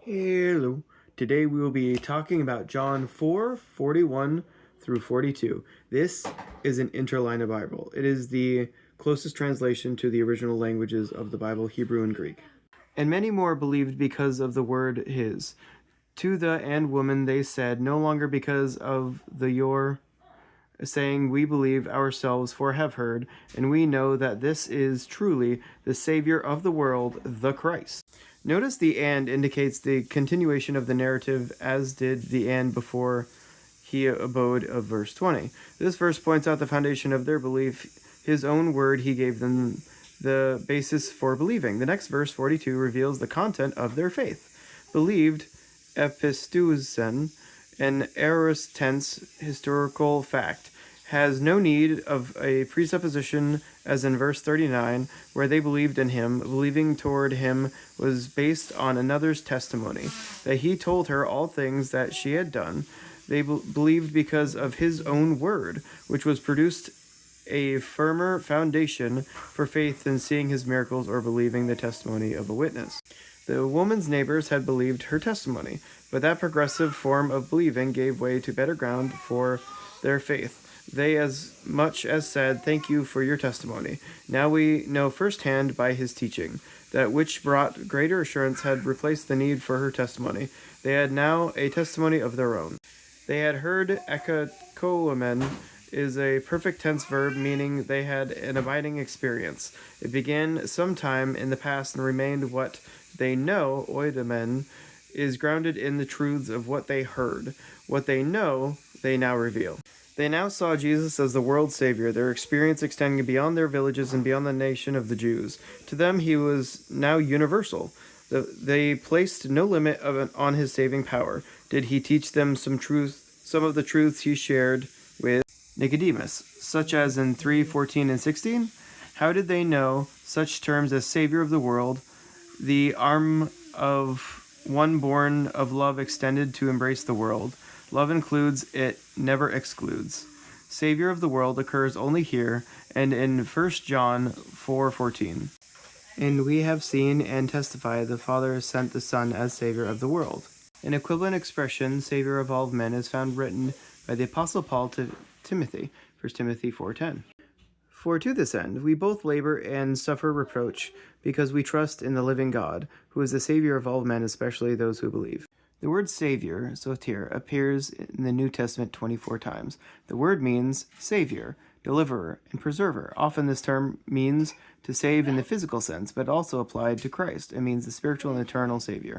Hello. Today we will be talking about John 4, 41 through 42. This is an interlinear Bible. It is the closest translation to the original languages of the Bible, Hebrew and Greek. And many more believed because of the word his. To the and woman they said, no longer because of your saying, we believe ourselves for have heard, and we know that this is truly the Savior of the world, the Christ. Notice the and indicates the continuation of the narrative, as did the and before he abode of verse 20. This verse points out the foundation of their belief. His own word he gave them the basis for believing. The next verse, 42, reveals the content of their faith. Believed, epistousen, an aorist tense historical fact, has no need of a presupposition as in verse 39, where they believed in him. Believing toward him was based on another's testimony, that he told her all things that she had done. They believed because of his own word, which was produced a firmer foundation for faith than seeing his miracles or believing the testimony of a witness. The woman's neighbors had believed her testimony, but that progressive form of believing gave way to better ground for their faith. They as much as said, thank you for your testimony. Now we know firsthand by his teaching, that which brought greater assurance had replaced the need for her testimony. They had now a testimony of their own. They had heard ekakolemen is a perfect tense verb, meaning they had an abiding experience. It began sometime in the past and remained. What they know, oidomen, is grounded in the truths of what they heard. What they know, they now reveal. They now saw Jesus as the world's Savior, their experience extending beyond their villages and beyond the nation of the Jews. To them, he was now universal. They placed no limit on his saving power. Did he teach them some of the truths he shared with Nicodemus, such as in 3:14 and 16? How did they know such terms as Savior of the world, the arm of one born of love extended to embrace the world? Love includes, it never excludes. Savior of the world occurs only here and in 1 John 4:14. And we have seen and testify the Father sent the Son as Savior of the world. An equivalent expression, Savior of all men, is found written by the Apostle Paul to Timothy, 1 Timothy 4:10. For to this end we both labor and suffer reproach, because we trust in the living God, who is the Savior of all men, especially those who believe. The word Savior, soter, appears in the New Testament 24 times. The word means Savior, Deliverer, and Preserver. Often this term means to save in the physical sense, but also applied to Christ. It means the spiritual and eternal Savior.